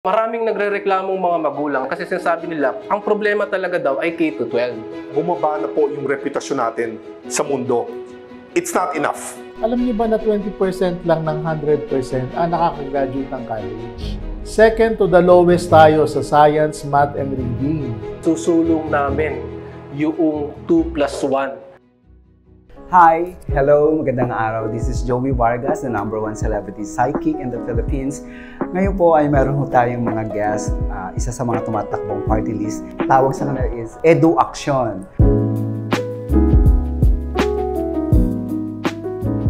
Maraming nagrereklamong mga magulang kasi sinasabi nila, ang problema talaga daw ay K-12. Bumaba na po yung reputasyon natin sa mundo. It's not enough. Alam niyo ba na 20% lang ng 100% ang nakakagraduate ng college? Second to the lowest tayo sa science, math, and reading. Susulong namin yung 2+1. Hi! Hello! Magandang araw. This is Joey Vargas, the #1 celebrity psychic in the Philippines. Ngayon po ay meron tayong mga guest, isa sa mga tumatakbong party list. Tawag sa kanila is Edu Action.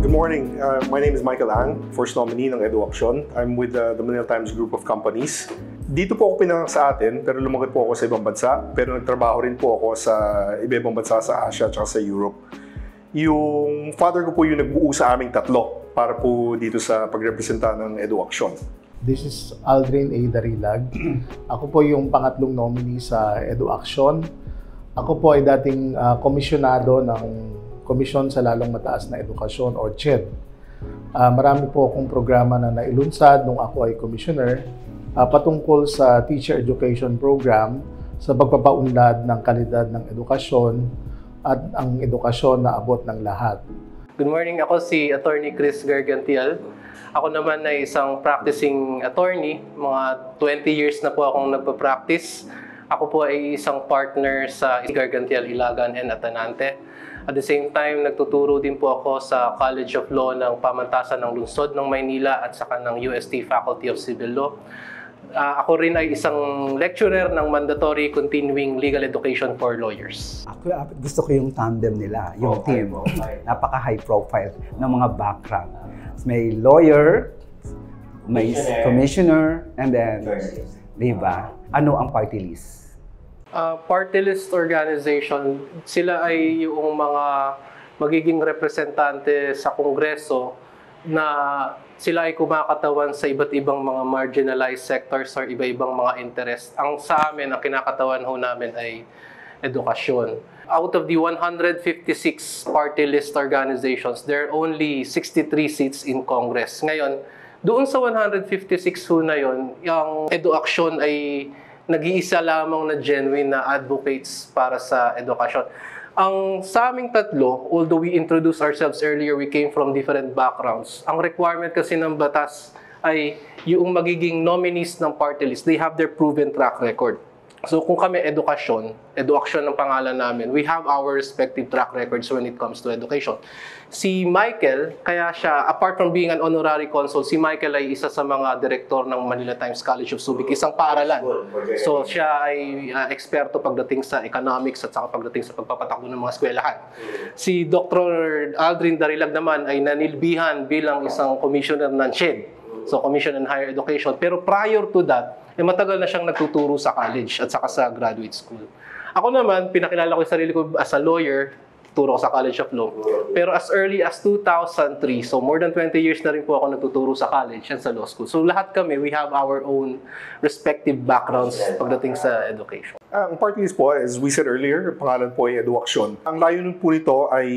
Good morning. My name is Michael Ang, first nominee ng Edu Action. I'm with the Manila Times Group of Companies. Dito po ako pinanganak sa atin, pero lumaki po ako sa ibang bansa. Pero nagtrabaho rin po ako sa iba-ibang bansa sa Asia at sa Europe. Yung father ko po yung nagbuo sa aming tatlo para po dito sa pagrepresenta ng Edu Action. This is Aldrin A. Darilag. Ako po yung pangatlong nominee sa Edu Action. Ako po ay dating komisyonado ng Komisyon sa Lalong Mataas na Edukasyon or CHED. Marami po akong programa na nailunsad nung ako ay commissioner patungkol sa teacher education program sa pagpapaunlad ng kalidad ng edukasyon at ang edukasyon na abot ng lahat. Good morning, ako si Attorney Chris Gargantial. Ako naman ay isang practicing attorney. Mga 20 years na po akong nagpa-practice. Ako po ay isang partner sa Gargantial, Ilagan, and Atanante. At the same time, nagtuturo din po ako sa College of Law ng Pamantasan ng Lungsod ng Maynila at saka ng UST Faculty of Civil Law. Ako rin ay isang lecturer ng Mandatory Continuing Legal Education for Lawyers. Ako, gusto ko yung tandem nila, yung team. Napaka-high profile ng mga background. May lawyer, may commissioner, and then, di ba? Ano ang party list? Party list organization, sila ay yung mga magiging representante sa Kongreso na sila ay kumakatawan sa iba't ibang mga marginalized sectors or iba-ibang mga interest. Ang sa amin, ang kinakatawan ho namin ay edukasyon. Out of the 156 party list organizations, there are only 63 seats in Congress. Ngayon, doon sa 156 ho na yun, yung Edu Action ay nag-iisa lamang na genuine na advocates para sa edukasyon. Ang sa aming tatlo, although we introduced ourselves earlier, we came from different backgrounds. Ang requirement kasi ng batas ay yung magiging nominees ng party list, they have their proven track record. So kung kami Edu Action ang pangalan namin, we have our respective track records when it comes to education. Si Michael, kaya siya, apart from being an honorary consul, si Michael ay isa sa mga direktor ng Manila Times College of Subic, isang paaralan. So siya ay eksperto pagdating sa economics at saka pagdating sa pagpapatakbo ng mga eskwelahan. Si Dr. Aldrin Darilag naman ay nanilbihan bilang isang commissioner ng CHED, so Commission on Higher Education. Pero prior to that, matagal na siyang nagtuturo sa college at saka sa graduate school. Ako naman, pinakilala ko yung sarili ko as a lawyer, turo ko sa College of Law. Pero as early as 2003, so more than 20 years na rin po ako nagtuturo sa college and sa law school. So lahat kami, we have our own respective backgrounds pagdating sa education. Ang party list po, as we said earlier, pangalan po ay Edu Action. Ang layunin po nito ay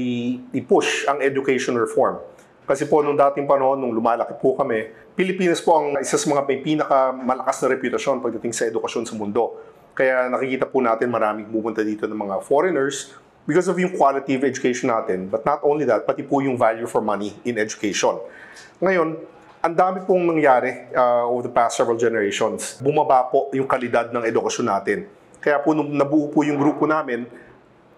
i-push ang education reform. Kasi po nung dating panahon, nung lumalaki po kami, Pilipinas po ang isa sa mga may pinakamalakas na reputasyon pagdating sa edukasyon sa mundo. Kaya nakikita po natin maraming pupunta dito ng mga foreigners because of yung quality of education natin. But not only that, pati po yung value for money in education. Ngayon, ang dami pong nangyari over the past several generations. Bumaba po yung kalidad ng edukasyon natin. Kaya po nung nabuo po yung grupo namin,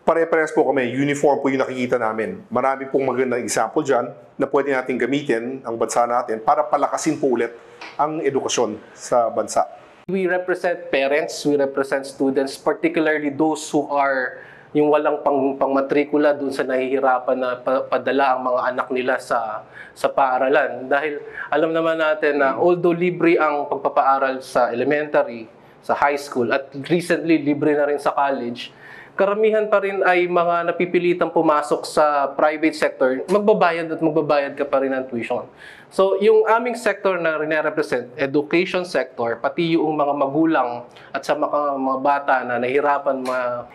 pare-parehas po kami, uniform po yung nakikita namin. Marami pong magandang example dyan na pwede natin gamitin ang bansa natin para palakasin po ulit ang edukasyon sa bansa. We represent parents, we represent students, particularly those who are yung walang pangmatrikula dun sa nahihirapan na padala ang mga anak nila sa paaralan. Dahil alam naman natin na although libre ang pagpapaaral sa elementary, sa high school, at recently libre na rin sa college, karamihan pa rin ay mga napipilitang pumasok sa private sector, magbabayad ka pa rin ng tuition. So, yung aming sector na rin-represent, education sector, pati yung mga magulang at sa mga bata na nahirapan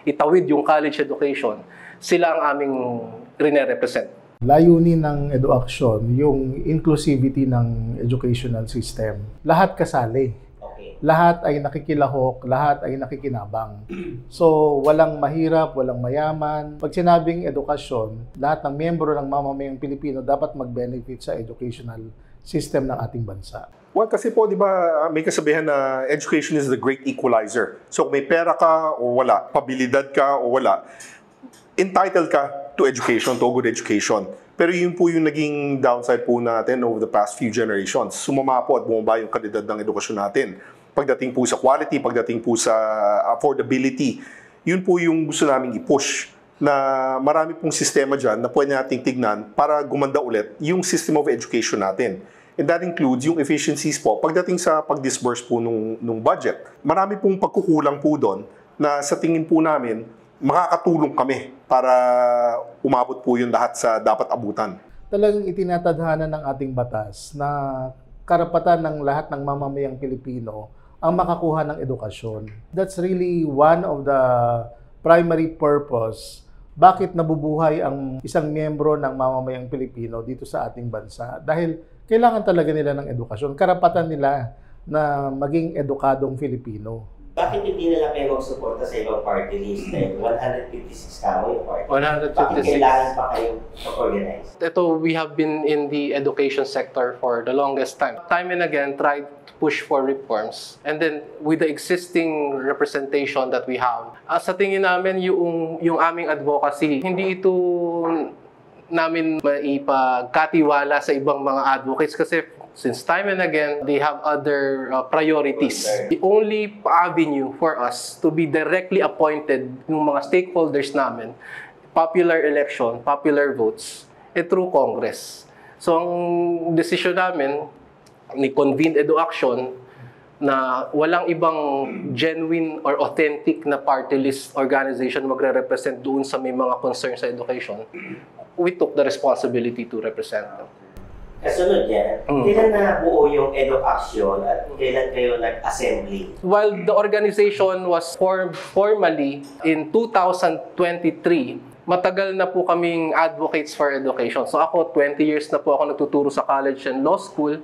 itawid yung college education, sila ang aming rin-represent. Layunin ng Edu Action, yung inclusivity ng educational system. Lahat kasali. lahat ay nakikilahok, lahat ay nakikinabang. So, walang mahirap, walang mayaman. Pag sinabing edukasyon, lahat ng miyembro ng mamamayang Pilipino dapat mag-benefit sa educational system ng ating bansa. Well, kasi po, di ba, may kasabihan na education is the great equalizer. So, kung may pera ka o wala, pabilidad ka o wala, entitled ka to education, to good education. Pero yun po yung naging downside po natin over the past few generations. Sumama po at bumaba yung kalidad ng edukasyon natin. Pagdating po sa quality, pagdating po sa affordability, yun po yung gusto naming i-push na marami pong sistema dyan na pwede nating tignan para gumanda ulit yung system of education natin. And that includes yung efficiencies po pagdating sa pag-disburse po nung budget. Marami pong pagkukulang po doon na sa tingin po namin, makakatulong kami para umabot po yung lahat sa dapat abutan. Talagang itinatadhana ng ating batas na karapatan ng lahat ng mamamayang Pilipino ang makakuha ng edukasyon. That's really one of the primary purpose bakit nabubuhay ang isang miyembro ng mamamayang Pilipino dito sa ating bansa. Dahil kailangan talaga nila ng edukasyon. Karapatan nila na maging edukadong Filipino. Bakit hindi nila kayo magsuporta sa ibang party list? Dahil 156 kamo yung party. 156. Bakit kailangan pa kayo mag-organize? Ito, we have been in the education sector for the longest time. Time and again, tried to push for reforms. And then, with the existing representation that we have, sa tingin namin, yung aming advocacy, hindi ito namin maipagkatiwala sa ibang mga advocates kasi since time and again, they have other priorities. The only avenue for us to be directly appointed ng mga stakeholders namin, popular election, popular votes, through Congress. So, ang decision namin, ni Convened EduAction, na walang ibang genuine or authentic na party list organization magre-represent doon sa may mga concerns sa education, we took the responsibility to represent them. Kasunod yan, kailan nabuo yung EduAction at kailan kayo nag-assembly? While the organization was formed formally in 2023, matagal na po kaming advocates for education. So ako, 20 years na po ako nagtuturo sa college and law school.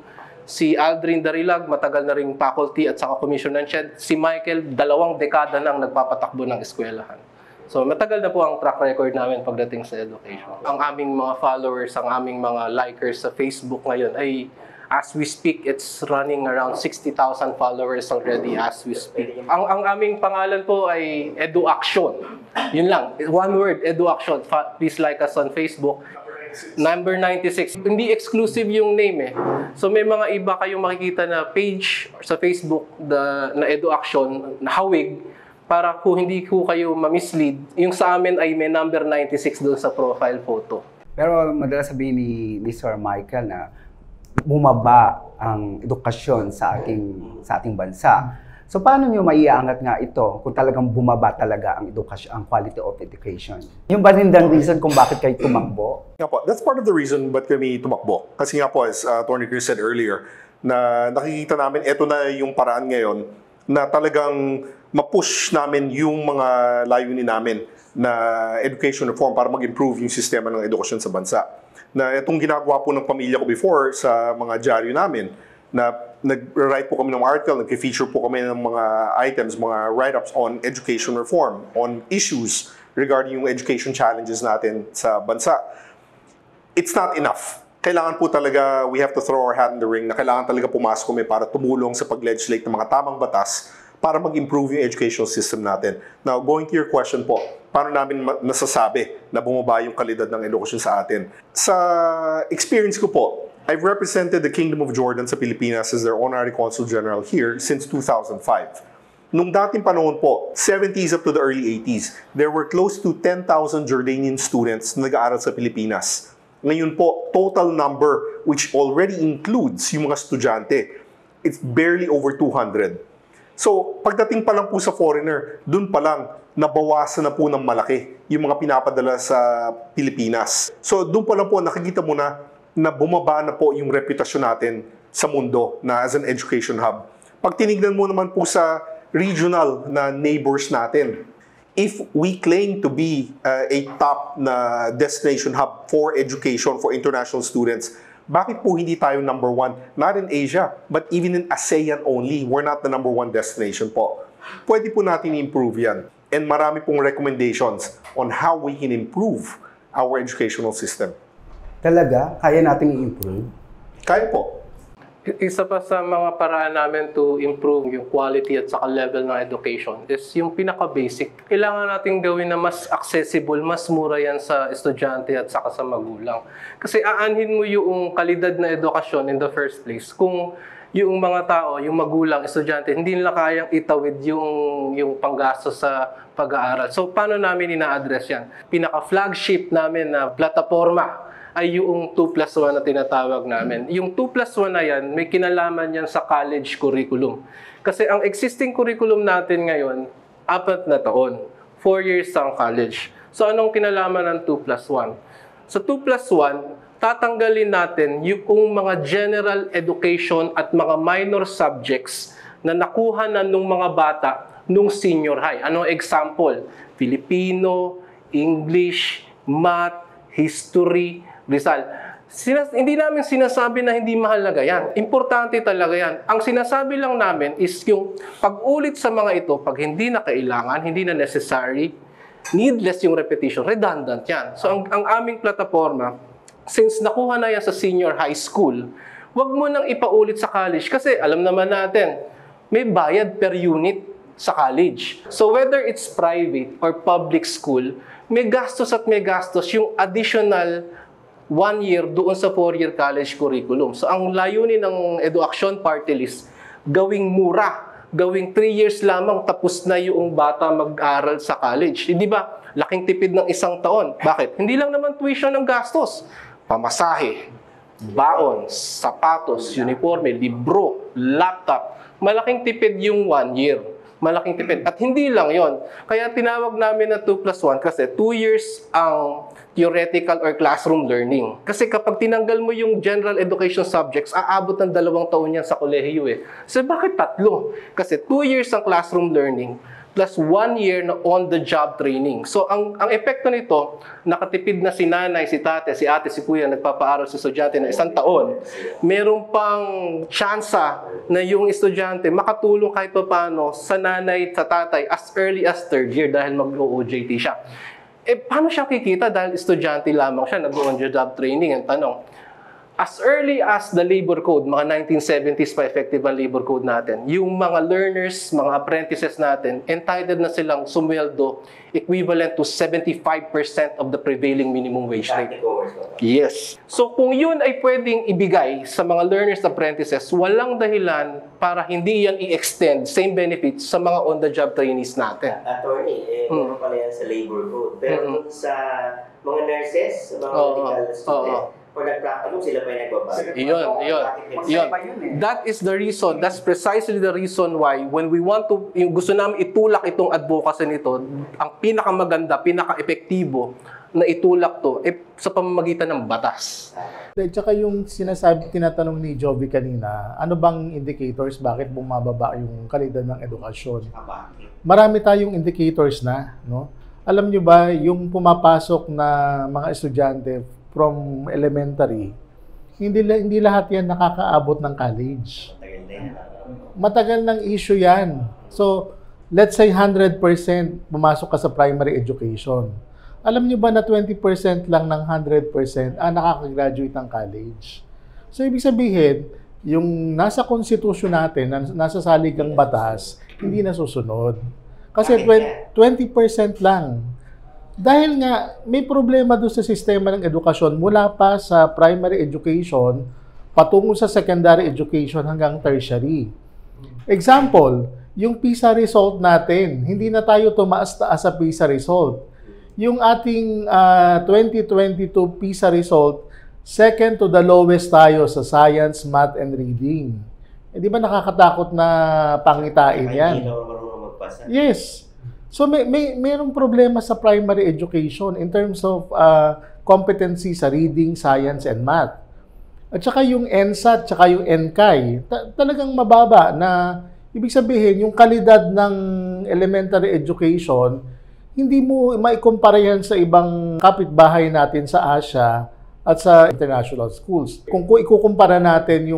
Si Aldrin Darilag, matagal na ring faculty at saka commissioner siya. Si Michael, 2 dekada nang nagpapatakbo ng eskwelahan. So matagal na po ang track record namin pagdating sa education. Ang aming mga followers, ang aming mga likers sa Facebook ngayon ay, as we speak, it's running around 60,000 followers already as we speak. Ang aming pangalan po ay EduAction. Yun lang, one word, EduAction. Please like us on Facebook. Number 96. Hindi exclusive yung name eh. So may mga iba kayong makikita na page sa Facebook na EduAction, na hawig, para kung hindi ko kayo ma-mislead, yung sa amin ay may number 96 doon sa profile photo. Pero madalas sabihin ni Sir Michael na bumaba ang edukasyon sa ating bansa. So paano nyo maiaangat nga ito kung talagang bumaba talaga ang edukasyon, ang quality of education? Yung ba rin ang reason kung bakit kayo tumakbo? Nga po, that's part of the reason ba't kami tumakbo. Kasi nga po, as Attorney Chris said earlier, na nakikita namin, eto na yung paraan ngayon na talagang ma-push namin yung mga layunin namin na education reform para mag-improve yung sistema ng edukasyon sa bansa. Na itong ginagawa po ng pamilya ko before sa mga dyaryo namin, na nag-write po kami ng article, nag-feature po kami ng mga items, mga write-ups on education reform, on issues regarding yung education challenges natin sa bansa. It's not enough. Kailangan po talaga, we have to throw our hat in the ring, na kailangan talaga pumasok kami para tumulong sa pag-legislate ng mga tamang batas para mag-improve yung educational system natin. Now, going to your question po, paano namin nasasabi na bumaba yung kalidad ng edukasyon sa atin? Sa experience ko po, I've represented the Kingdom of Jordan sa Pilipinas as their Honorary Consul General here since 2005. Nung dating panahon po, 70s up to the early 80s, there were close to 10,000 Jordanian students na nag-aaral sa Pilipinas. Ngayon po, total number, which already includes yung mga estudyante, it's barely over 200. So, pagdating pa lang po sa foreigner, dun pa lang, nabawasan na po ng malaki yung mga pinapadala sa Pilipinas. So, dun pa lang po, nakikita mo na bumaba na po yung reputasyon natin sa mundo na as an education hub. Pag tinignan mo naman po sa regional na neighbors natin, if we claim to be a top na destination hub for education for international students, Bakit po hindi tayo number one? Not in Asia, but even in ASEAN only. We're not the number one destination po. Pwede po natin i-improve yan. And marami pong recommendations on how we can improve our educational system. Talaga? Kaya nating i-improve? Kaya po. Isa pa sa mga paraan namin to improve yung quality at saka level ng education is yung pinaka-basic. Kailangan natin gawin na mas accessible, mas mura yan sa estudyante at saka sa magulang. Kasi aanhin mo yung kalidad na edukasyon in the first place kung yung mga tao, yung magulang, estudyante, hindi nila kayang itawid yung panggastos sa pag-aaral. So, paano namin ina-address yan? Pinaka-flagship namin na plataforma ay yung 2+1 na tinatawag namin. Yung 2+1 na yan, may kinalaman yan sa college curriculum. Kasi ang existing curriculum natin ngayon, 4 na taon. 4 years ang college. So anong kinalaman ng 2+1? Sa 2+1, tatanggalin natin yung mga general education at mga minor subjects na nakuha na nung mga bata nung senior high. Ano example? Filipino, English, Math, History, Rizal. Hindi namin sinasabi na hindi mahalaga yan. Importante talaga yan. Ang sinasabi lang namin is yung pag-ulit sa mga ito, pag hindi na kailangan, hindi na necessary, needless yung repetition, redundant yan. So ang aming plataforma, since nakuha na yan sa senior high school, wag mo nang ipaulit sa college kasi alam naman natin, may bayad per unit sa college. So whether it's private or public school, may gastos at may gastos yung additional 1 year doon sa 4-year college curriculum. So ang layunin ng EduAction Party List, gawing mura, gawing 3 years lamang tapos na yung bata mag-aral sa college. Hindi ba? Laking tipid ng 1 taon. Bakit? Hindi lang naman tuition ng gastos. Pamasahe, baon, sapatos, uniforme, libro, laptop. Malaking tipid yung 1 year. Malaking tipid. At hindi lang yon. Kaya tinawag namin na 2+1 kasi 2 years ang theoretical or classroom learning. Kasi kapag tinanggal mo yung general education subjects, aabot ng 2 taon yan sa kolehiyo eh. So bakit 3? Kasi 2 years ang classroom learning plus 1 year na on-the-job training. So ang epekto nito, nakatipid na si nanay, si tate, si ate, si kuya, nagpapaaral sa estudyante na 1 taon. Meron pang tsansa na yung estudyante makatulong kahit paano sa nanay, sa tatay as early as 3rd year dahil mag-OJT siya. Paano siya kikita dahil estudyante lamang siya, nag-on-the-job training? Ang tanong, as early as the labor code, mga 1970s pa effective ang labor code natin, yung mga learners, mga apprentices natin, entitled na silang sumweldo equivalent to 75% of the prevailing minimum wage rate. Yes. So kung yun ay pwedeng ibigay sa mga learners, apprentices, walang dahilan para hindi yan i-extend same benefits sa mga on-the-job trainees natin. Attorney, meron pala yan sa labor code. Pero dun sa mga nurses, sa mga medical students, pag nag-practicum, sila pa yung nagbabalik. Yun. That is the reason, that's precisely the reason why when we want to, yung gusto namin itulak itong advocacy nito, ang pinakamaganda, pinaka-epektibo na itulak to, sa pamamagitan ng batas. At saka yung tinatanong ni Jovi kanina, ano bang indicators, bakit bumababa yung kalidad ng edukasyon? Marami tayong indicators na, no? Alam nyo ba, yung pumapasok na mga estudyante from elementary, hindi lahat yan nakakaabot ng college. Matagal ng issue yan. So, let's say 100% pumasok ka sa primary education. Alam nyo ba na 20% lang ng 100% ang nakakagraduate ng college? So, ibig sabihin, yung nasa konstitusyon natin, nasa saligang batas, hindi nasusunod. Kasi 20% lang. Dahil nga, may problema doon sa sistema ng edukasyon mula pa sa primary education patungo sa secondary education hanggang tertiary. Example, yung PISA result natin, hindi na tayo tumaas-taas sa PISA result. Yung ating 2022 PISA result, second to the lowest tayo sa science, math, and reading. Di ba nakakatakot na pangitain yan? Hindi na marunong magpasa. Yes. So mayroong problema sa primary education in terms of competency sa reading, science, and math. At saka yung NSAT, saka yung NCAI, talagang mababa na ibig sabihin yung kalidad ng elementary education, hindi mo maikumpara yan sa ibang kapitbahay natin sa Asia at sa international schools. Kung ikukumpara natin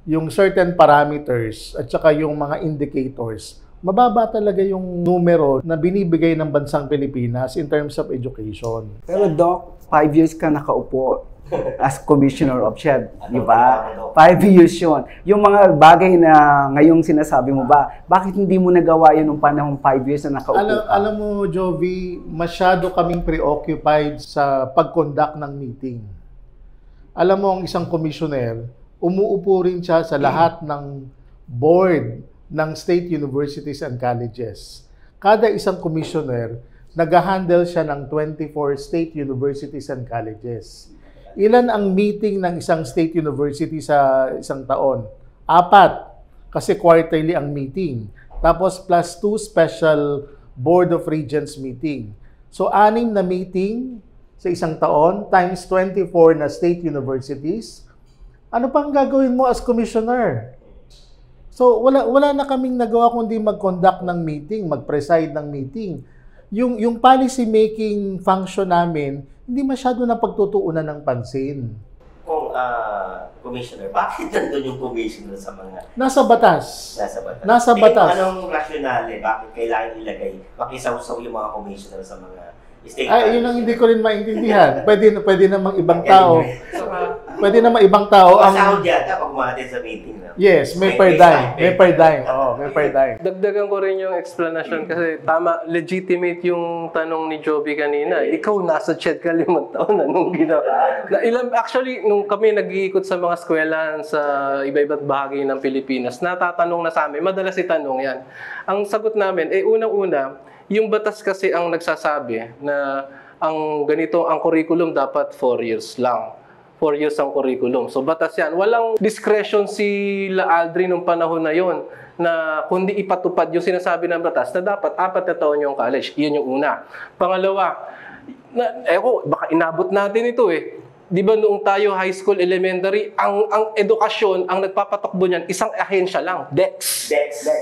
yung certain parameters at saka yung mga indicators, mababa talaga yung numero na binibigay ng bansang Pilipinas in terms of education. Pero Doc, 5 years ka nakaupo as Commissioner of SHED, di ba? 5 years yun. Yung mga bagay na ngayong sinasabi mo ba, bakit hindi mo nagawa yun nung panahong 5 years na nakaupo ka? Alam mo, Jovi, masyado kaming preoccupied sa pag-conduct ng meeting. Alam mo, ang isang commissioner, umuupo rin siya sa lahat ng board ng state universities and colleges. Kada isang commissioner, nag-handle siya ng 24 state universities and colleges. Ilan ang meeting ng isang state university sa isang taon? 4, kasi quarterly ang meeting. Tapos plus 2 special Board of Regents meeting. So 6 na meeting sa isang taon times 24 na state universities. Ano pang gagawin mo as commissioner? So wala na kaming nagawa kundi mag-conduct ng meeting, mag-preside ng meeting. Yung policy making function namin, hindi masyado na pagtutuunan ng pansin. Kung commissioner, bakit nandun yung commissioner sa mga... Nasa batas. Nasa Tingin batas. mo anong rasyonale? Bakit kailangan ilagay, makisaw-saw yung mga commissioner sa mga state? Yun ang hindi ko rin maintindihan. Pwede namang ibang tao. Pwede namang ibang tao ang... Masahod yata pag umatin sa meeting. No? Yes, may per dime. May per dime. Oo, may per dime. Dagdagan ko rin yung explanation kasi tama, legitimate yung tanong ni Joby kanina. Ikaw nasa CHED ka 5 taon na nung ginawa. Actually, nung kami nag-iikot sa mga eskwelahan sa iba-iba't bahagi ng Pilipinas, natatanong na sa amin, madalas itanong yan. Ang sagot namin, unang-una, yung batas kasi ang nagsasabi na ang ganito, ang curriculum dapat 4 years lang. 4 years ang curriculum. So batas yan. Walang discretion si Aldrin nung panahon na yon na kundi ipatupad yung sinasabi ng batas na dapat 4 na taon yung college. Iyon yung una. Pangalawa, baka inabot natin ito eh. Di ba noong tayo high school, elementary, ang edukasyon, ang nagpapatakbo niyan, isang ahensya lang, DepEd.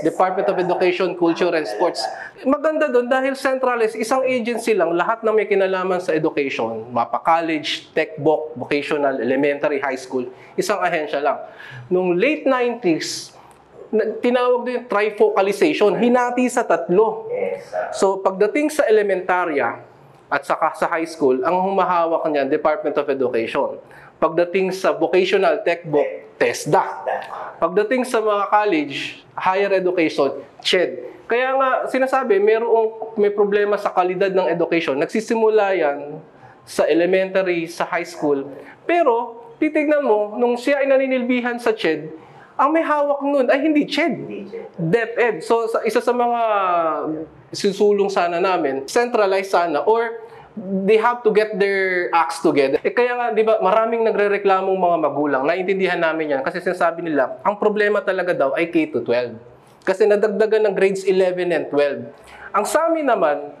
Department of Education, Culture and Sports. Maganda doon dahil centralized, isang agency lang, lahat na may kinalaman sa education, mapa-college, tech-book, vocational, elementary, high school, isang ahensya lang. Noong late 90s, tinawag din trifocalization, hinati sa 3. So pagdating sa elementarya, at saka sa high school, ang humahawak niyan, Department of Education. Pagdating sa vocational tech-book, TESDA. Pagdating sa mga college, higher education, CHED. Kaya nga, sinasabi, may problema sa kalidad ng education. Nagsisimula yan sa elementary, sa high school. Pero, titignan mo, nung siya ay naninilbihan sa CHED, ang may hawak nun ay hindi CHED, DepEd. So, isa sa mga susulong sana namin, centralize sana, or they have to get their acts together. Kaya nga, di ba, maraming nagre-reklamong mga magulang, naintindihan namin yan, kasi sinasabi nila, ang problema talaga daw ay K-12. Kasi nadagdagan ng grades 11 and 12. Ang sa amin naman,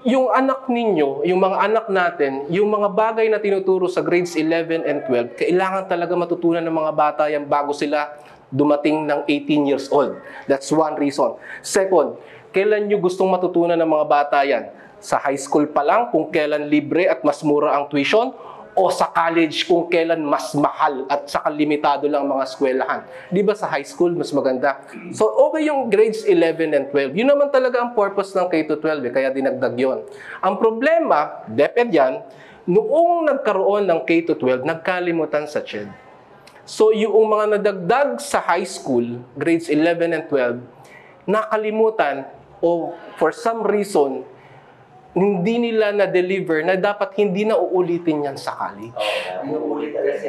yung anak ninyo, yung mga anak natin, yung mga bagay na tinuturo sa grades 11 and 12, kailangan talaga matutunan ng mga bata yan bago sila dumating ng 18 years old. That's one reason. Second, kailan nyo gustong matutunan ng mga bata yan? Sa high school pa lang, kung kailan libre at mas mura ang tuition, o sa college kung kailan mas mahal at saka limitado lang mga eskwelahan. Di ba sa high school, mas maganda? So, okay yung grades 11 and 12. Yun naman talaga ang purpose ng K-12, kaya dinagdag yun. Ang problema, DepEd yan, noong nagkaroon ng K-12, nagkalimutan sa CHED. So, yung mga nadagdag sa high school, grades 11 and 12, nakalimutan o for some reason, hindi nila na-deliver na dapat hindi na uulitin yan sa college.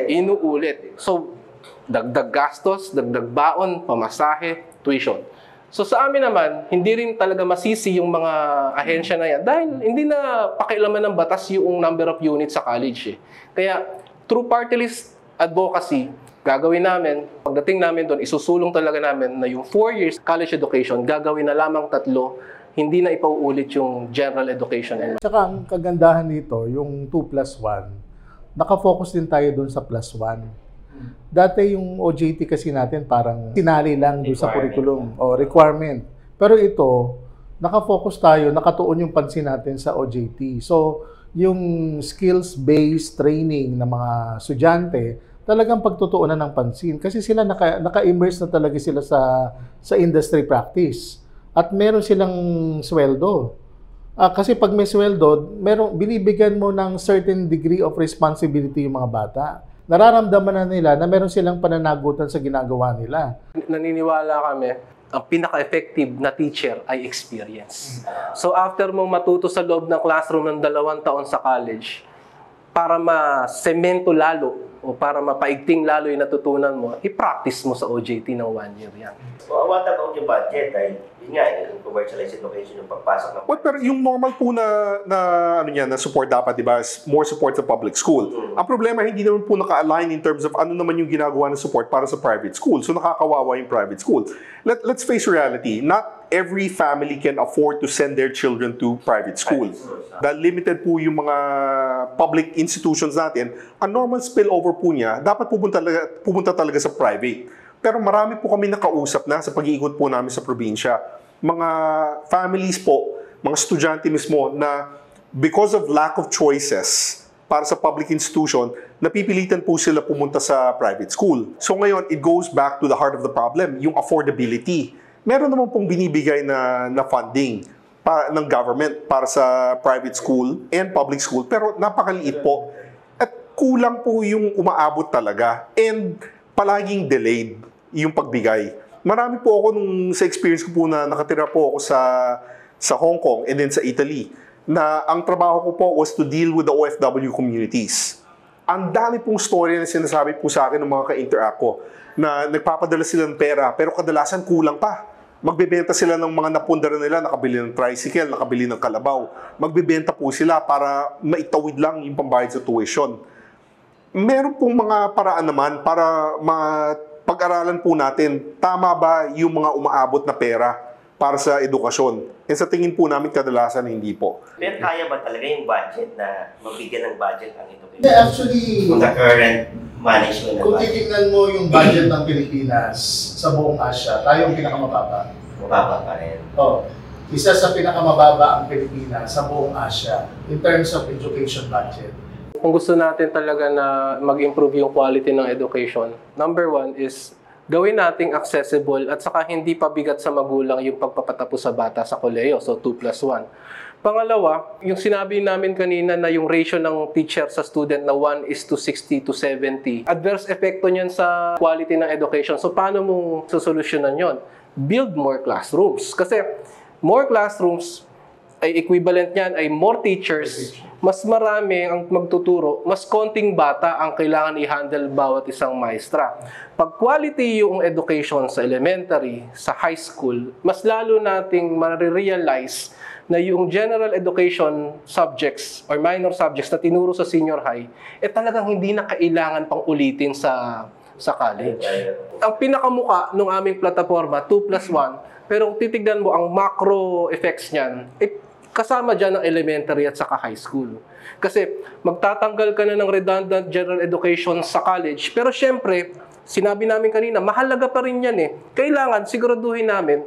Inuulit. So, dagdag gastos, dagdag baon, pamasahe, tuition. So, sa amin naman, hindi rin talaga masisi yung mga ahensya na yan dahil hindi na pakialaman ng batas yung number of units sa college. Kaya, through party list advocacy, gagawin namin, pagdating namin doon, isusulong talaga namin na yung 4 years college education, gagawin na lamang 3, hindi na ipauulit yung general education. Tsaka ang kagandahan nito, yung 2+1, nakafocus din tayo doon sa +1. Dati yung OJT kasi natin parang sinali lang doon sa curriculum o requirement. Pero ito, nakafocus tayo, nakatuon yung pansin natin sa OJT. So, yung skills-based training ng mga estudyante, talagang pagtutuunan ng pansin. Kasi sila naka-immerse na talaga sila sa industry practice. At meron silang sweldo. Kasi pag may sweldo, binibigyan mo ng certain degree of responsibility yung mga bata. Nararamdaman na nila na meron silang pananagutan sa ginagawa nila. Naniniwala kami, ang pinaka-effective na teacher ay experience. So after mong matuto sa loob ng classroom ng 2 taon sa college, para ma-semento lalo o para mapaigting lalo yung natutunan mo, i-practice mo sa OJT ng 1 year yan. So, what about yung budget? Ay, yun nga, yung commercialized education, yung pagpasok ng... Well, pero yung normal po na support dapat, di ba, is more support sa public school. Ang problema, hindi naman po naka-align in terms of ano naman yung ginagawa ng support para sa private school. So nakakawawa yung private school. Let's face reality, not every family can afford to send their children to private school. Dahil limited po yung mga public institutions natin, ang normal spillover po niya, dapat pupunta talaga sa private. Pero marami po kami nakausap na sa pag-iikot po namin sa probinsya. Mga families po, mga estudyante mismo na because of lack of choices para sa public institution, napipilitan po sila pumunta sa private school. So ngayon, it goes back to the heart of the problem, yung affordability. Meron naman pong binibigay na funding ng government para sa private school and public school, pero napakaliit po. At kulang po yung umaabot talaga. And palaging delayed yung pagbigay. Marami po ako sa experience ko po na nakatira po ako sa Hong Kong and then sa Italy, na ang trabaho ko po was to deal with the OFW communities. Ang dami pong story na sinasabi po sa akin ng mga ka-interact ko na nagpapadala sila ng pera pero kadalasan kulang pa. Magbebenta sila ng mga napundara nila, nakabili ng tricycle, nakabili ng kalabaw. Magbebenta po sila para maitawid lang yung pambayad sa tuition. Meron pong mga paraan naman para pag-aralan po natin, tama ba yung mga umaabot na pera para sa edukasyon? And sa tingin po namin, kadalasan hindi po. Pero kaya ba talaga yung budget na mabigyan ng budget ang education? Actually, Kung the current management ng kung budget, titignan mo yung budget ng Pilipinas sa buong Asia, tayo ang pinakamababa. mababa pa rin. Isa sa pinakamababa ang Pilipinas sa buong Asia in terms of education budget. Kung gusto natin talaga na mag-improve yung quality ng education, number 1 is gawin nating accessible at saka hindi pabigat sa magulang yung pagpapatapos sa bata sa kolehiyo. So 2+1. Pangalawa, yung sinabi namin kanina na yung ratio ng teacher sa student na 1:60 to 70, adverse epekto niyan sa quality ng education. So paano mong susolusyonan yon? Build more classrooms. Kasi more classrooms ay equivalent niyan ay more teachers, mas marami ang magtuturo, mas konting bata ang kailangan i-handle bawat isang maestra. Pag quality yung education sa elementary, sa high school, mas lalo nating ma-realize na yung general education subjects or minor subjects na tinuro sa senior high, talagang hindi na kailangan pang ulitin sa college. Ang pinakamuka ng aming plataforma, 2+1, pero kung titignan mo ang macro effects niyan, kasama dyan ang elementary at saka high school. Kasi magtatanggal ka na ng redundant general education sa college, pero syempre, sinabi namin kanina, mahalaga pa rin yan eh. Kailangan siguraduhin namin,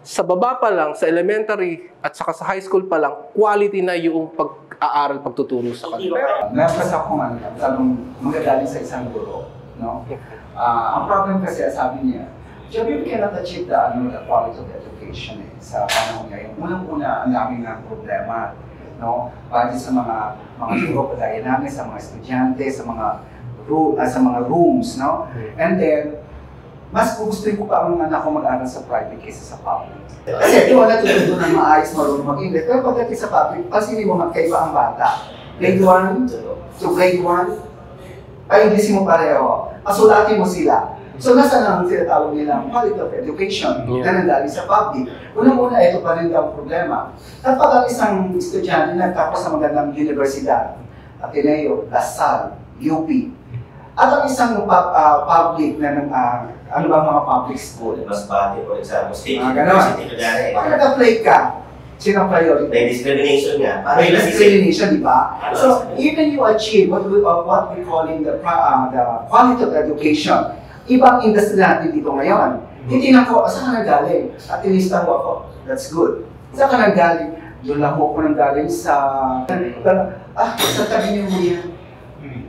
sa baba pa lang, sa elementary at saka sa high school pa lang, quality na yung pag-aaral, pagtuturo sa kanila. Meron akong tanong magagaling sa isang guro. No? Ang problem kasi, sabi niya, Joby, we cannot achieve the quality of education sa panahon ngayon. Unang-una, ang daming ng problema. No? Pati sa mga guro, kagaya namin, sa mga estudyante, sa mga rooms. No? And then, mas gusto ko pa ang anak ko mag-aral sa private kaysa sa public. Kasi yung natutunan ng maayos marunong mag-English. Pero pagdating sa public, kasi mo magkaiba ang bata. Grade 1 to grade 1, ay hindi mo pareho. Pasulatin mo sila. So, nasa ang tinatawag nilang quality of education na nanggaling sa public. Unang-una, ito pa rin ang problema. Kapag ang isang estudyante nagtapos sa magandang universidad, Ateneo, Lasal, UP, at ang isang public na ano ba mga public school? Masbate, for example, State University. Pag nag-apply ka, sino ang priority? May discrimination nga. May discrimination, di ba? So, even you achieve what we calling the quality of education, ibang industry natin dito ngayon. Titignan ko, saan ka nagaling? At inista mo ako. That's good. Saan ka nagaling? Doon lang ako nanggaling sa... sa tabi niyo mo yan.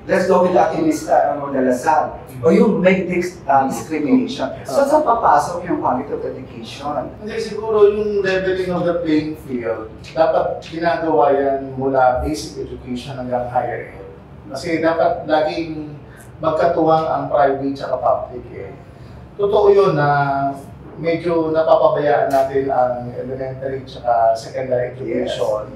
Let's go with the activista Dalasal. O yung may discrimination. So, saan papasok yung quality of education? Hindi, siguro yung leveling of the playing field, dapat ginagawa yan mula basic education hanggang higher ed. Kasi dapat laging magkatuwang ang private at public eh. Totoo yun na medyo napapabayaan natin ang elementary at secondary education.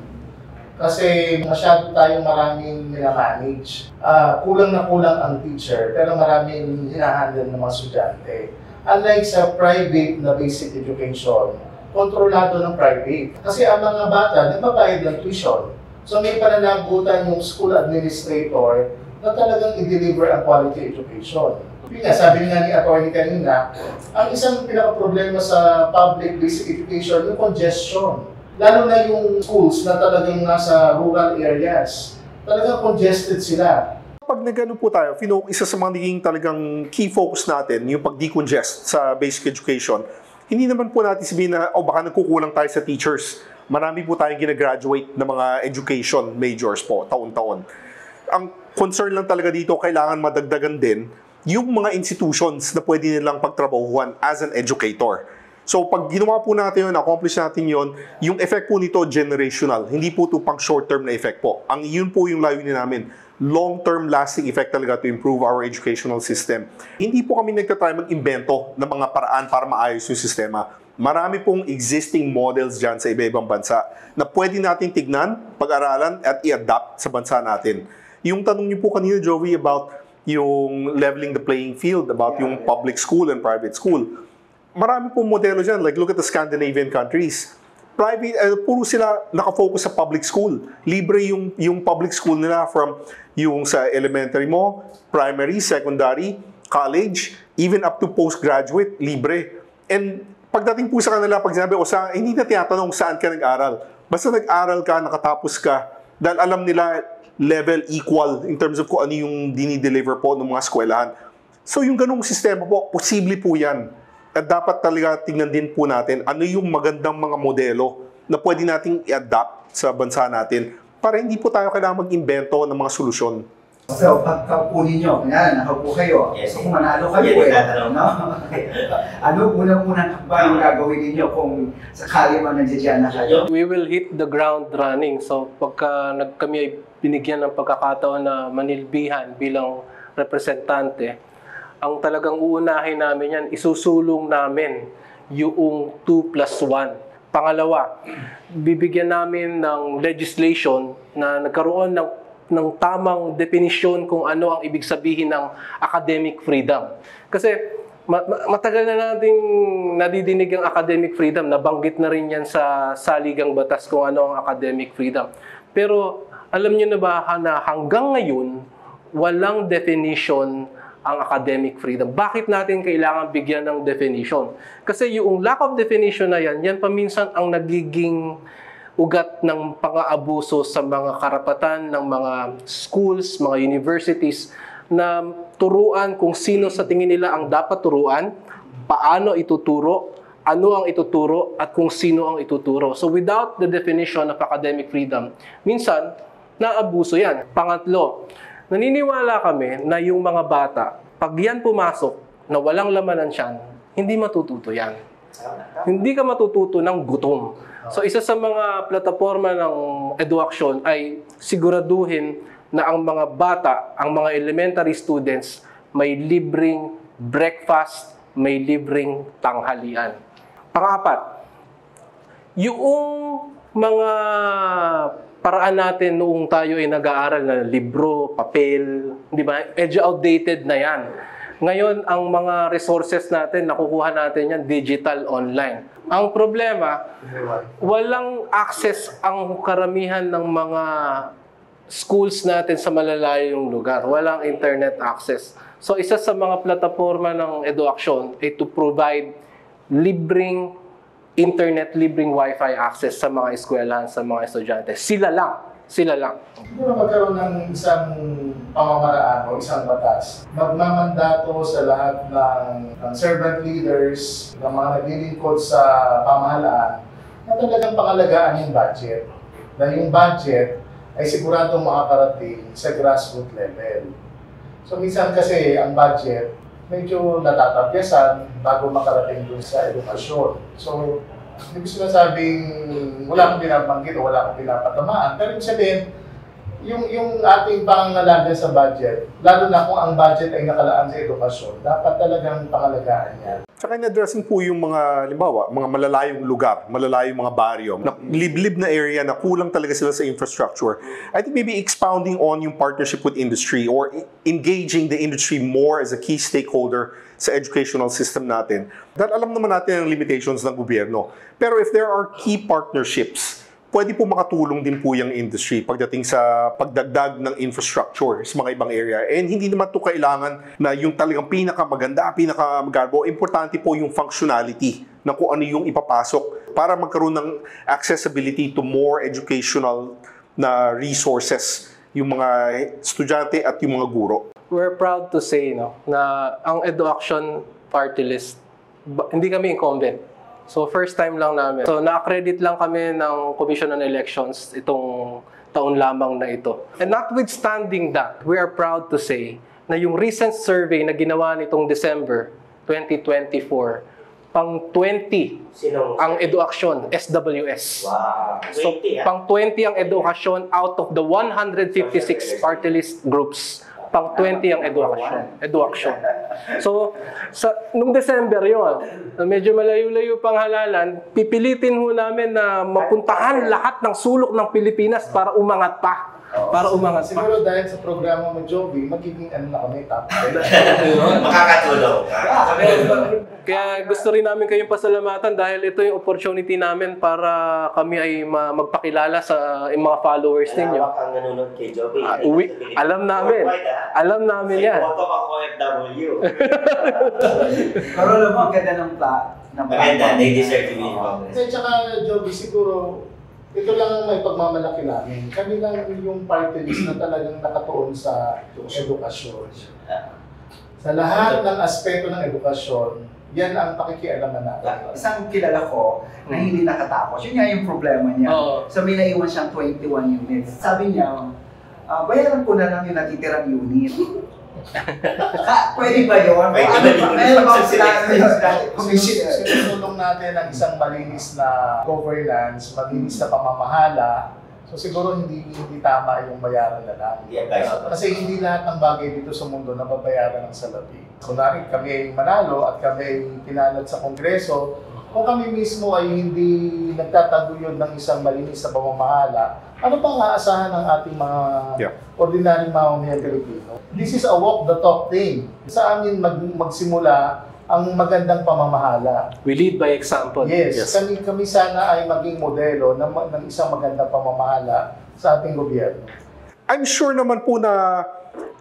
Kasi masyado tayong maraming minamanage. Kulang na kulang ang teacher, pero maraming hinahandle ng mga estudyante. Unlike sa private na basic education, kontrolado ng private. Kasi ang mga bata, nagbabayad ng tuition. So may pananagutan yung school administrator na talagang i-deliver ang quality education. Yun nga, sabi nga ni attorney kanina, ang isang pinaka-problema sa public basic education, yung congestion. Lalo na yung schools na talagang nasa rural areas. Talagang congested sila. Pag nagano po tayo, isa sa mga naging talagang key focus natin, yung pag-decongest sa basic education, hindi naman po natin sabihin na, baka nagkukulang tayo sa teachers. Marami po tayong ginagraduate na mga education majors po, taon-taon. Ang concern lang talaga dito, kailangan madagdagan din yung mga institutions na pwede nilang pagtrabahuhan as an educator. So, pag ginawa po natin yun, accomplish natin yun, yung effect po nito, generational. Hindi po ito pang short-term na effect po. Yun po yung layunin namin. Long-term lasting effect talaga to improve our educational system. Hindi po kami nagtatry mag-invento ng mga paraan para maayos yung sistema. Marami pong existing models dyan sa iba-ibang bansa na pwede natin tignan, pag-aralan, at i-adapt sa bansa natin. Yung tanong niyo po kanina, Joey, about yung leveling the playing field, about yung public school and private school. Marami pong modelo dyan. Like, look at the Scandinavian countries. Puro sila nakafocus sa public school. Libre yung public school nila from yung sa elementary mo, primary, secondary, college, even up to postgraduate, libre. And pagdating po sa kanila, pag sinabi, hindi na tinatanong saan ka nag-aral. Basta nag-aral ka, nakatapos ka, dahil alam nila level equal in terms of kung ano yung dinideliver po ng mga eskwelahan. So yung ganung sistema po, posible po yan. At dapat talaga tingnan din po natin ano yung magandang mga modelo na pwede nating i-adapt sa bansa natin para hindi po tayo kailangan mag-invento ng mga solusyon. So, pagkaupo ninyo, nakaupo kayo. Yes, so, kung manalo kayo no? Ano unang ba yung gagawin ninyo kung sakali man nandiyan na kayo? We will hit the ground running. So pagka kami ay binigyan ng pagkakataon na manilbihan bilang representante, ang talagang uunahin namin yan, isusulong namin yung 2+1. Pangalawa, bibigyan namin ng legislation na nagkaroon ng tamang definisyon kung ano ang ibig sabihin ng academic freedom. Kasi matagal na nating nadidinig ang academic freedom, nabanggit na rin yan sa saligang batas kung ano ang academic freedom. Pero alam niyo na ba na hanggang ngayon, walang definition ang academic freedom. Bakit natin kailangan bigyan ng definition? Kasi yung lack of definition na yan paminsan ang nagiging ugat ng pang-aabuso sa mga karapatan ng mga schools, mga universities, na turuan kung sino sa tingin nila ang dapat turuan, paano ituturo, ano ang ituturo, at kung sino ang ituturo. So without the definition of academic freedom, minsan, naabuso yan. Pangatlo, naniniwala kami na yung mga bata, pag yan pumasok na walang laman ng tiyan, hindi matututo yan. Hindi ka matututo ng gutom. So isa sa mga plataforma ng EduAction ay siguraduhin na ang mga bata, ang mga elementary students, may libreng breakfast, may libreng tanghalian. Pang-apat, yung mga paraan natin noong tayo ay nag-aaral na libro, papel, di ba? Medyo outdated na yan. Ngayon, ang mga resources natin, nakukuha natin yan digital online. Ang problema, walang access ang karamihan ng mga schools natin sa malalayong lugar. Walang internet access. So, isa sa mga plataforma ng EduAction ay to provide libreng internet, libreng wifi access sa mga eskwelahan, sa mga estudyante. Sila lang. Siguro magkaroon ng isang pamamaraan o isang batas. Magmamandato sa lahat ng servant leaders, ng mga naglilingkod sa pamahalaan, na talagang pangalagaan yung budget. Na yung budget ay siguradong makakarating sa grassroots level. So minsan kasi ang budget medyo natatapyasan bago makarating dun sa edukasyon. So hindi ko sinasabing wala akong binabanggit o wala akong pinapatamaan. Pero ibig sabihin, yung ating pangangalaga sa budget, lalo na kung ang budget ay nakalaan sa edukasyon, dapat talagang pangalagaan yan. Tsaka in-addressing po yung mga, halimbawa, mga malalayong lugar, malalayong mga baryo, na liblib na area na kulang talaga sila sa infrastructure. I think maybe expounding on yung partnership with industry or engaging the industry more as a key stakeholder sa educational system natin. Dahil alam naman natin ang limitations ng gobyerno. Pero if there are key partnerships, pwede po makatulong din po yung industry pagdating sa pagdagdag ng infrastructure sa mga ibang area. And hindi naman ito kailangan na yung talagang pinakamaganda, pinakamagarbo. Importante po yung functionality na kung ano yung ipapasok para magkaroon ng accessibility to more educational na resources yung mga estudyante at yung mga guro. We're proud to say na ang EduAction Party List, hindi kami incumbent. So first time lang namin. So na-accredit lang kami ng Commission on Elections itong taon lamang na ito. And notwithstanding that, we are proud to say na yung recent survey na ginawa nitong December 2024, pang 20 ang EduAction, SWS. Wow. So 20, pang 20 ang EduAction out of the 156 party list groups. Pang 20 ang EduAction. So, nung December yun, medyo malayo-layo pang halalan, pipilitin ho namin na mapuntahan lahat ng sulok ng Pilipinas para umangat pa. Siguro dahil sa programa mo, Joby, magiging ano na kami, top 10. Makakatulong. Kaya gusto rin namin kayong pasalamatan dahil ito yung opportunity namin para kami ay magpakilala sa mga followers ninyo. Ang nanonood kay Joby. Alam namin. Alam namin yan. Photo ang OFW. Pero alam mo, ang ganda ng Maganda, they deserve to be involved. At saka, Joby, siguro, ito lang ang may pagmamalaki namin. Kami lang yung party list na talagang nakatuon sa edukasyon. Sa lahat ng aspeto ng edukasyon, yan ang pakikialaman natin. Isang kilala ko na hindi nakatapos. Yun nga yung problema niya. So may naiwan siyang 21 units. Sabi niya, bayaran ko na lang yung natitirang unit. Pwede ba yun? Meron ba sinulong natin ang isang malinis na governance, malinis na pamamahala. So siguro hindi tama yung bayaran na lang. Kasi hindi lahat ng bagay dito sa mundo nababayaran ng salapi. Kunwari kami ay manalo at kami ay pinalad sa Kongreso, kung kami mismo ay hindi nagtataguyod ng isang malinis na pamamahala, ano pang aasahan ng ating mga ordinaryong mamamayan Pilipino? This is a walk the talk thing. Sa amin magsimula ang magandang pamamahala. We lead by example. Yes. Kami sana ay maging modelo ng isang magandang pamamahala sa ating gobyerno. I'm sure naman po na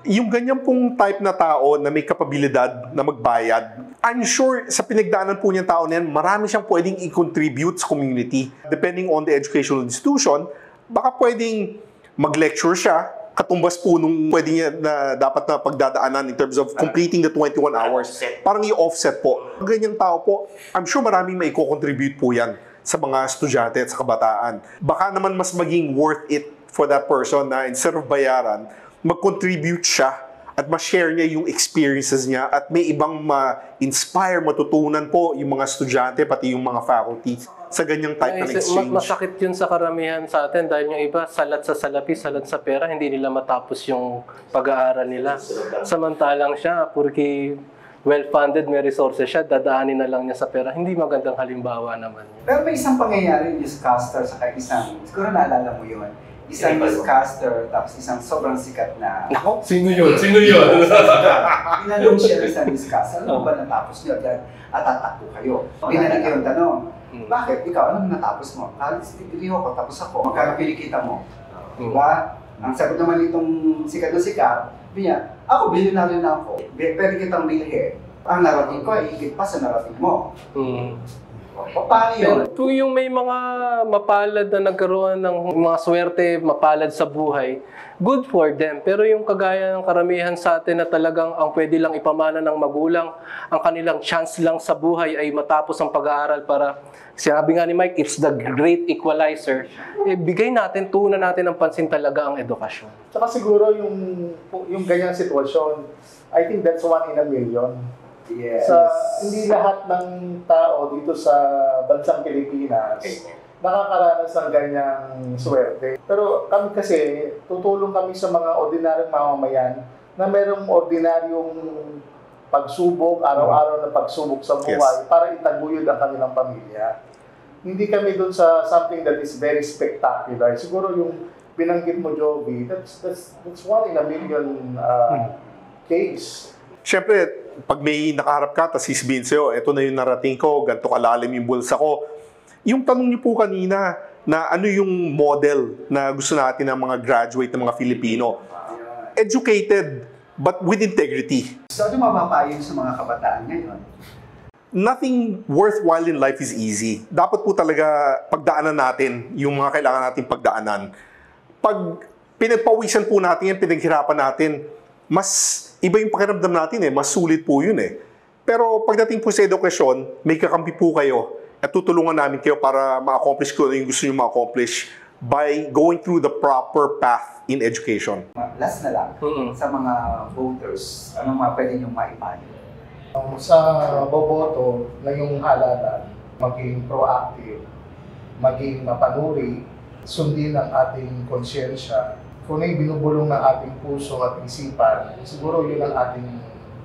yung ganyan pong type na tao na may kapabilidad na magbayad, I'm sure sa pinagdaanan po niyang tao na yan, marami siyang pwedeng i-contribute sa community. Depending on the educational institution, baka pwedeng mag-lecture siya, katumbas po nung pwede niya na dapat na pagdadaanan in terms of completing the 21 hours. Parang i-offset po. Ganyang tao po, I'm sure maraming may i-contribute po yan sa mga estudyante at sa kabataan. Baka naman mas maging worth it for that person na instead of bayaran, mag-contribute siya at ma-share niya yung experiences niya at may ibang ma-inspire, matutunan po yung mga estudyante pati yung mga faculty sa ganyang type ng exchange. Masakit yun sa karamihan sa atin dahil yung iba salat sa salapi, salat sa pera, hindi nila matapos yung pag-aaral nila. Samantalang siya, porque well-funded, may resources siya, dadaanin na lang niya sa pera. Hindi magandang halimbawa naman yun. Pero may isang pangyayari, newscaster, saka isang, siguro naalala mo yun, isang newscaster, tapos isang sobrang sikat na... Nako, sino yun? Sino yun? Pinanong siya isang newscaster, ano ba natapos niyo? Dahil atatakbo kayo. Pinanong yung tanong, bakit? Ikaw, anong natapos mo? College degree ako, tapos ako. Magkano pinikita mo? Diba? Ang sagot naman itong sikat na sikat, niya, ako, bilyonaryo na ako. Pwede kitang bilhin. Ang narating ko ay higit pa sa narating mo. Paano yun? Pero kung yung may mga mapalad na nagkaroon ng mga swerte, mapalad sa buhay, good for them. Pero yung kagaya ng karamihan sa atin na talagang ang pwede lang ipamana ng magulang, ang kanilang chance lang sa buhay ay matapos ang pag-aaral para, sinabi nga ni Mike, it's the great equalizer. Bigay natin, tuunan natin ng pansin talaga ang edukasyon. Tsaka siguro yung ganyang sitwasyon, I think that's 1 in a million. Yes. Hindi lahat ng tao dito sa bansang Pilipinas nakakaranas ng ganyang swerte. Pero kami kasi, tutulong kami sa mga ordinaryong mamamayan na merong ordinaryong pagsubok, araw-araw na pagsubok sa buhay para itaguyod ang kanilang pamilya. Hindi kami dun sa something that is very spectacular. Siguro yung binanggit mo, Jovi, that's 1 in a million case. Siyempre, pag may nakaharap ka, tapos sasabihin sa'yo, eto na yung narating ko, ganito kalalim yung bulsa ko. Yung tanong niyo po kanina, na ano yung model na gusto natin ng mga graduate ng mga Filipino? Educated, but with integrity. So, ano mapapayo sa mga kabataan ngayon? Nothing worthwhile in life is easy. Dapat po talaga pagdaanan natin yung mga kailangan nating pagdaanan. Pag pinagpawisan po natin yan, pinaghirapan natin, mas iba yung pakiramdam natin mas sulit po yun Pero pagdating po sa edukasyon, may kakampi po kayo at tutulungan namin kayo para ma-accomplish ko yung gusto nyo ma-accomplish by going through the proper path in education. Last na lang, sa mga voters, anong mga pwede nyo maipayo? Sa boboto na yung halalan, maging proactive, maging mapanuri, sundin ang ating konsyensya. Kung na binubulong ng ating puso at isipan, siguro yun ang ating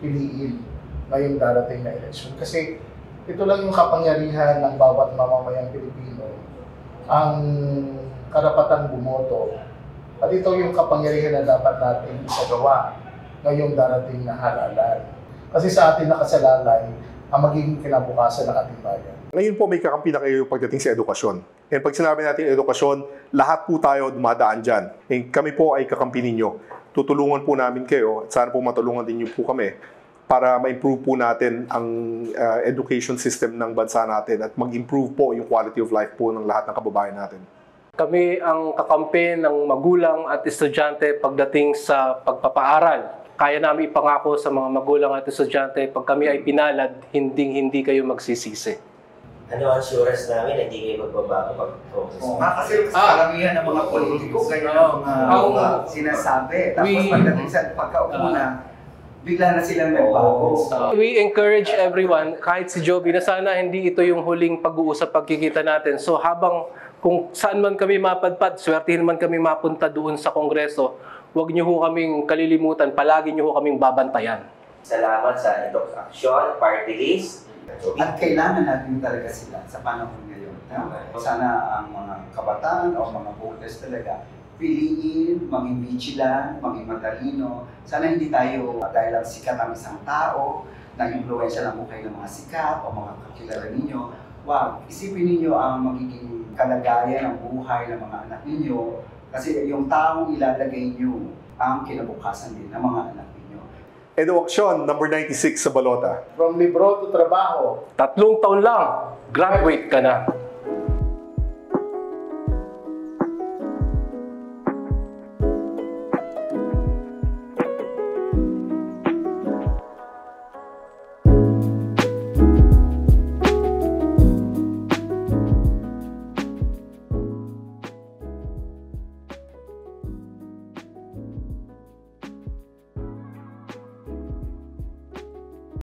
piliin ngayong darating na eleksyon. Kasi ito lang yung kapangyarihan ng bawat mamamayang Pilipino, ang karapatang bumoto. At ito yung kapangyarihan na dapat natin isagawa ngayong darating na halalan. Kasi sa atin nakasalalay ang magiging kinabukasan ng ating bayan. Ngayon po may kakampi na kayo pagdating sa edukasyon. And pag sinabi natin edukasyon, lahat po tayo dumadaan dyan. And kami po ay kakampi ninyo. Tutulungan po namin kayo at sana po matulungan din niyo po kami para ma-improve po natin ang education system ng bansa natin at mag-improve po yung quality of life po ng lahat ng kababayan natin. Kami ang kakampi ng magulang at estudyante pagdating sa pagpapaaral. Kaya namin ipangako sa mga magulang at estudyante, pag kami ay pinalad, hindi kayo magsisisi. Ano ang assurance namin na hindi kayo magbabago pag-focus? Kasi karamihan ng mga politiko, ganyan ang mga sinasabi. Tapos pagdating sa pagkaupo na, bigla na silang nagbago. We encourage everyone, kahit si Joby, na sana hindi ito yung huling pag-uusap, pagkikita natin. So habang kung saan man kami mapadpad, swertihin man kami mapunta doon sa Kongreso, huwag niyo ho kaming kalilimutan, palagi niyo ho kaming babantayan. Salamat sa Edukasyon Party List. At kailangan natin talaga sila sa panahon ngayon. Sana ang mga kabataan o mga voters talaga piliin, maging vigilant, maging matalino. Sana hindi tayo, dahil lang sikat ang isang tao, nag-influensya lang mo kayo ng mga sikat o mga kakilala ninyo. Wag, isipin ninyo ang magiging kalagayan ng buhay ng mga anak ninyo kasi yung taong ilalagay nyo ang kinabukasan din ng mga anak ninyo. Eduaksyon, number 96 sa balota. From libro to trabaho. 3 taon lang, graduate ka na.